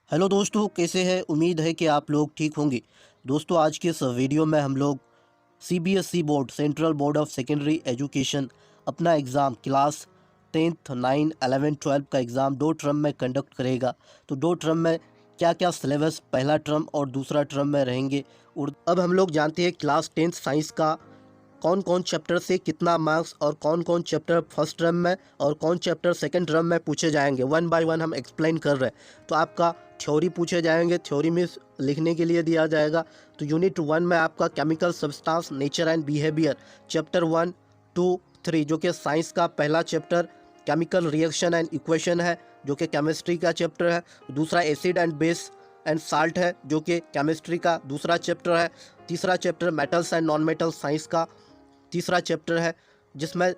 Hello दोस्तों, कैसे हैं? उम्मीद है कि आप लोग ठीक होंगे। दोस्तों, आज के इस वीडियो में हम लोग CBSE board central board of secondary education अपना एग्ज़ाम क्लास 10th 9 11 12 का एग्ज़ाम 2 टर्म में कंडक्ट करेगा। तो 2 टर्म में क्या क्या सिलेबस पहला टर्म और दूसरा टर्म में रहेंगे। और अब हम लोग जानते हैं क्लास 10th साइंस का कौन कौन चैप्टर से कितना मार्क्स और कौन कौन चैप्टर फर्स्ट टर्म में और कौन चैप्टर सेकंड टर्म में पूछे जाएंगे। वन बाय वन हम एक्सप्लेन कर रहे हैं। तो आपका थ्योरी पूछे जाएंगे, थ्योरी में लिखने के लिए दिया जाएगा। तो यूनिट 1 में आपका chemical substance nature and behaviour chapter 1 2 3 जो कि साइंस का पहला chapter chemical reaction and equation है, जो कि केमिस्ट्री का चैप्टर है। दूसरा acid and base and salt है, जो कि केमिस्ट्री का दूसरा चैप्टर है। तीसरा chapter metals and non metal science का तीसरा चैप्टर है, जिसमें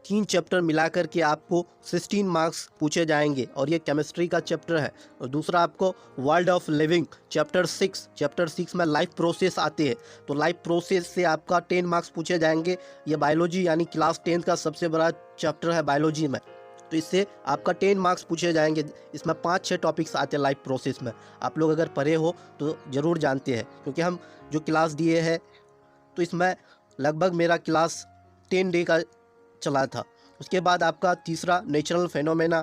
3 चैप्टर मिलाकर के आपको 16 मार्क्स पूछे जाएंगे और ये केमिस्ट्री का चैप्टर है। और दूसरा आपको वर्ल्ड ऑफ लिविंग चैप्टर 6 में लाइफ प्रोसेस आते हैं। तो लाइफ प्रोसेस से आपका 10 मार्क्स पूछे जाएंगे। ये बायोलॉजी यानी क्लास 10 का सबसे बड़ा चैप्टर है बायोलॉजी में। तो इससे आपका 10 मार्क्स पूछे जाएंगे। इसमें 5-6 टॉपिक्स आते हैं लाइफ प्रोसेस में। आप लोग अगर पढ़े हो तो ज़रूर जानते हैं, क्योंकि हम जो क्लास दिए हैं तो इसमें लगभग मेरा क्लास 10 डे का चला था। उसके बाद आपका तीसरा natural phenomena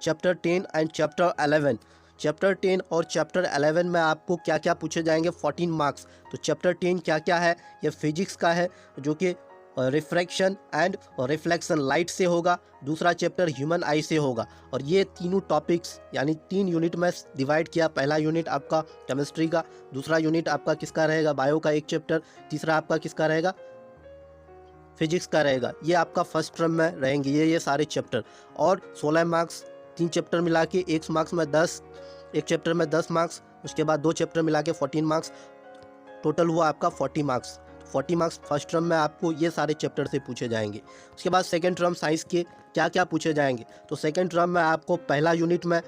chapter 10 and chapter 11। Chapter 10 और चैप्टर 11 में आपको क्या क्या पूछे जाएंगे 14 मार्क्स। तो चैप्टर 10 क्या क्या है? ये फिजिक्स का है, जो कि रिफ्रैक्शन एंड रिफ्लेक्शन लाइट से होगा। दूसरा चैप्टर ह्यूमन आई से होगा। और ये तीनों टॉपिक्स यानी 3 यूनिट में डिवाइड किया। पहला यूनिट आपका केमिस्ट्री का, दूसरा यूनिट आपका किसका रहेगा? बायो का एक चैप्टर, तीसरा आपका किसका रहेगा? फिजिक्स का रहेगा। ये आपका फर्स्ट टर्म में रहेंगे ये सारे चैप्टर। और 16 मार्क्स 3 चैप्टर मिला के, एक मार्क्स में 10, एक चैप्टर में 10 मार्क्स, उसके बाद 2 चैप्टर मिला के 14 मार्क्स, टोटल हुआ आपका 40 मार्क्स। 40 मार्क्स फर्स्ट टर्म में आपको ये सारे चैप्टर से पूछे जाएंगे। उसके बाद सेकंड टर्म साइंस के क्या क्या पूछे जाएंगे। तो सेकंड टर्म में आपको पहला यूनिट में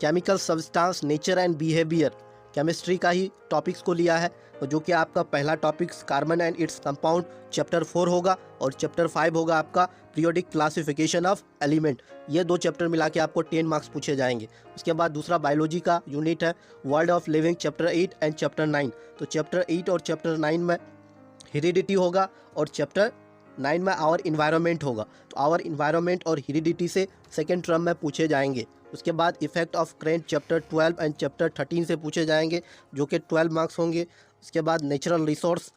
chemical substance nature and behaviour chemistry का ही टॉपिक्स को लिया है, जो कि आपका पहला topics carbon and its compound chapter 4 होगा। और चैप्टर 5 होगा आपका पीरियोडिक क्लासिफिकेशन ऑफ एलिमेंट। ये 2 चैप्टर मिला के आपको 10 मार्क्स पूछे जाएंगे। उसके बाद दूसरा बायोलॉजी का यूनिट है world of living chapter 8 and chapter 9। तो चैप्टर 8 और चैप्टर 9 में हेरिडिटी होगा और चैप्टर 9 में आवर इन्वायरमेंट होगा। तो आवर इन्वायरमेंट और हेरिडिटी से सेकेंड टर्म में पूछे जाएंगे। उसके बाद effect of current chapter 12 and chapter 13 से पूछे जाएंगे, जो कि 12 मार्क्स होंगे। उसके बाद नेचुरल रिसोर्स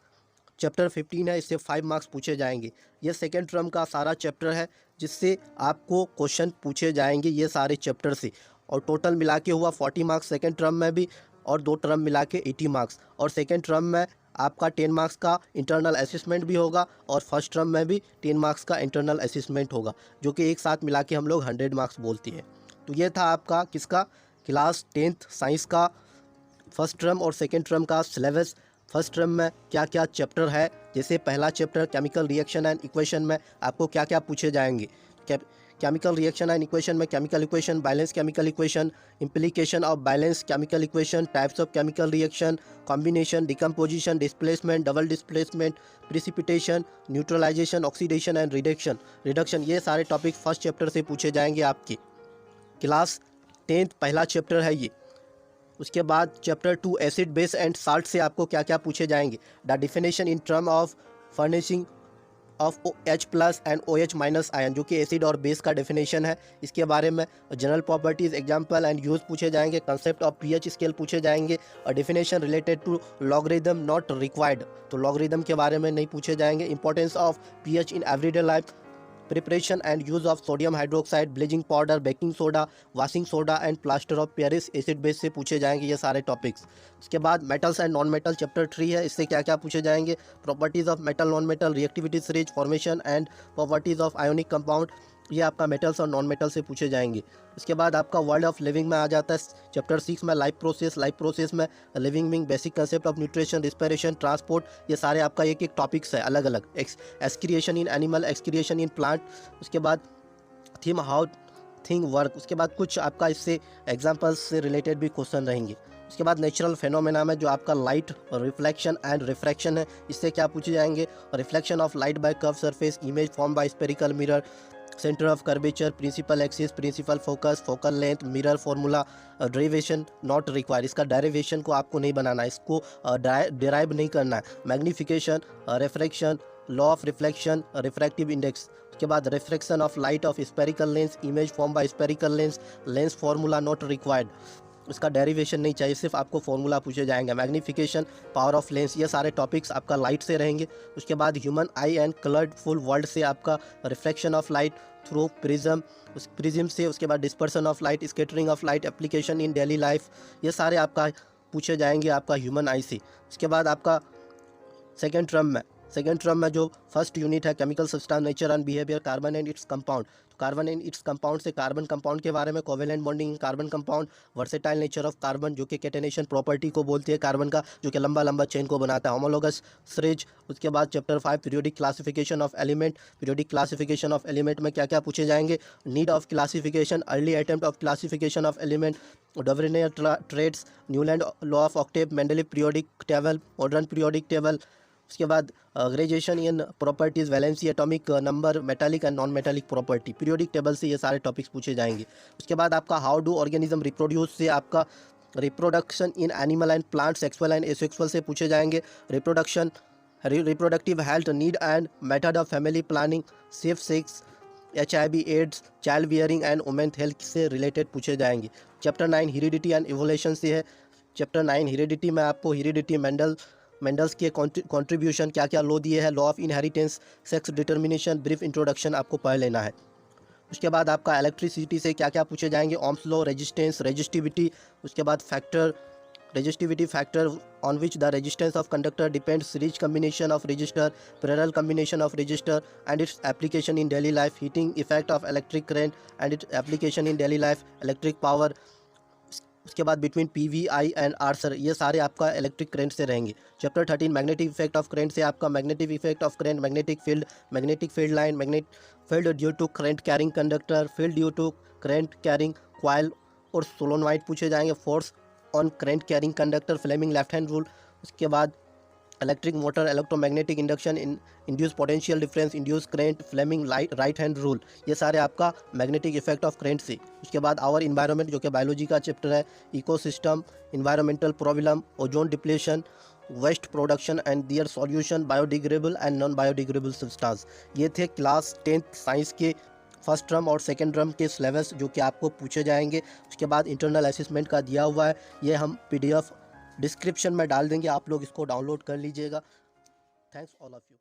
चैप्टर 15 है, इससे 5 मार्क्स पूछे जाएंगे। ये सेकेंड टर्म का सारा चैप्टर है, जिससे आपको क्वेश्चन पूछे जाएंगे ये सारे चैप्टर से। और टोटल मिला के हुआ 40 मार्क्स सेकेंड टर्म में भी, और 2 टर्म मिला के 80 मार्क्स। और सेकेंड टर्म में आपका 10 मार्क्स का इंटरनल असेसमेंट भी होगा और फर्स्ट टर्म में भी 10 मार्क्स का इंटरनल असेसमेंट होगा, जो कि एक साथ मिला के हम लोग 100 मार्क्स बोलते हैं। तो ये था आपका किसका? क्लास 10th साइंस का फर्स्ट टर्म और सेकेंड टर्म का सिलेबस। फर्स्ट टर्म में क्या क्या चैप्टर है, जैसे पहला chapter chemical reaction and equation में आपको क्या क्या पूछे जाएंगे। केमिकल रिएक्शन एंड इक्वेशन में chemical equation, balance chemical equation, implication of balance chemical equation, types of chemical reaction, combination, decomposition, displacement, double displacement, precipitation, neutralisation, oxidation and reduction ये सारे topic first chapter से पूछे जाएंगे आपके। Class 10th पहला chapter है ये। उसके बाद chapter 2 acid base and salt से आपको क्या क्या पूछे जाएंगे। The definition in term of furnishing of H+ and OH- ion, जो कि एसिड और बेस का डेफिनेशन है, इसके बारे में। General properties, example and use पूछे जाएंगे। कंसेप्ट ऑफ pH स्केल पूछे जाएंगे। और definition related to logarithm not required, तो लॉगरिदम के बारे में नहीं पूछे जाएंगे। Importance of pH in everyday life, preparation and use of sodium hydroxide, bleaching powder, baking soda, washing soda and plaster of Paris acid base से पूछे जाएंगे ये सारे टॉपिक्स। उसके बाद metals and non metal chapter 3 है, इससे क्या क्या पूछे जाएंगे। Properties of metal non metal, reactivities rays, formation and properties of ionic compound, ये आपका मेटल्स और नॉन मेटल से पूछे जाएंगे। इसके बाद आपका वर्ल्ड ऑफ लिविंग में आ जाता है चैप्टर 6 में लाइफ प्रोसेस में living mean basic concept of nutrition, respiration, transport, ये सारे आपका एक एक टॉपिक्स है अलग अलग। Excretion in animal, excretion in plant. उसके बाद थीम हाउ थिंग वर्क। उसके बाद कुछ आपका इससे एग्जाम्पल्स से रिलेटेड भी क्वेश्चन रहेंगे। उसके बाद नेचुरल फेनोमेना में जो आपका लाइट रिफ्लेक्शन एंड रिफ्रैक्शन है, इससे क्या पूछे जाएंगे। Reflection of light by curve surface, image form by spherical mirror, centre of curvature, principal axis, principal focus, focal length, mirror formula, derivation not require. इसका derivation को आपको नहीं बनाना है, इसको डिराइव नहीं करना है। Magnification, refraction, law of reflection, refractive index. उसके बाद refraction of light of spherical lens, image form by spherical lens, lens formula not required. उसका डेरिवेशन नहीं चाहिए, सिर्फ आपको फॉर्मूला पूछे जाएंगे। मैग्नीफिकेशन, पावर ऑफ लेंस, ये सारे टॉपिक्स आपका लाइट से रहेंगे। उसके बाद human I and colourful world से आपका reflection of light through prism, उस प्रिज्म से उसके बाद dispersion of light, scattering of light, application in daily life, ये सारे आपका पूछे जाएंगे आपका ह्यूमन आई से। उसके बाद आपका सेकेंड टर्म में जो फर्स्ट यूनिट है chemical substance nature and behaviour, carbon and its compound. तो कार्बन एंड इट्स कंपाउंड से कार्बन कंपाउंड के बारे में, covalent bonding carbon compound, versatile nature of carbon जो कि कैटेनेशन प्रॉपर्टी को बोलती है कार्बन का, जो कि लंबा लंबा चेन को बनाता है, होमोलोगस सीरीज। उसके बाद chapter 5 periodic classification of element. Periodic classification of element में क्या क्या पूछे जाएंगे? Need of classification, early attempt of classification of element, Dobereiner triads, Newland law of octave, Mendeleev periodic table, modern periodic table. उसके बाद graduation in properties, valency, atomic number, metallic and non metallic property. Periodic table से ये सारे topics पूछे जाएंगे। उसके बाद आपका हाउ डू ऑर्गेनिज्म रिप्रोड्यूस से आपका reproduction in animal and plant, sexual and asexual से पूछे जाएंगे। Reproductive health, need and method of family planning, safe sex, HIV AIDS, child bearing and women health से रिलेटेड पूछे जाएंगे। चैप्टर 9 हेरिडिटी एंड इवोल्यूशन से है। चैप्टर 9 हेरिडिटी में आपको हेरिडिटी, मेंडल्स के कंट्रीब्यूशन, क्या क्या लॉ दिए हैं, law of inheritance, sex determination, brief introduction आपको पढ़ लेना है। उसके बाद आपका इलेक्ट्रिसिटी से क्या क्या पूछे जाएंगे? Ohm's law, resistance, resistivity. उसके बाद factor, resistivity factor on which the resistance of conductor depends, series combination of register, parallel combination of register and its application in daily life, heating effect of electric current and its application in daily life, electric power. उसके बाद between PVI and आर्सर, ये सारे आपका electric current से रहेंगे। Chapter 13 magnetic effect of current से आपका magnetic effect of current, magnetic field line, magnet field due to current carrying conductor, field due to current carrying coil और सोलोनॉइड पूछे जाएंगे। Force on current carrying conductor, Fleming left hand rule. उसके बाद electric motor, electromagnetic induction, induce potential difference, induce current, Fleming right hand rule, ये सारे आपका magnetic effect of current से। उसके बाद आवर इन्वायरमेंट जो कि बायोलॉजी का चैप्टर है, ecosystem, environmental problem, ozone depletion, waste production and their solution, biodegradable and non biodegradable substance. ये थे क्लास 10th साइंस के फर्स्ट टर्म और सेकेंड टर्म के सिलेबस जो कि आपको पूछे जाएंगे। उसके बाद इंटरनल असेसमेंट का दिया हुआ है, ये हम PDF डिस्क्रिप्शन में डाल देंगे, आप लोग इसको डाउनलोड कर लीजिएगा। Thanks all of you.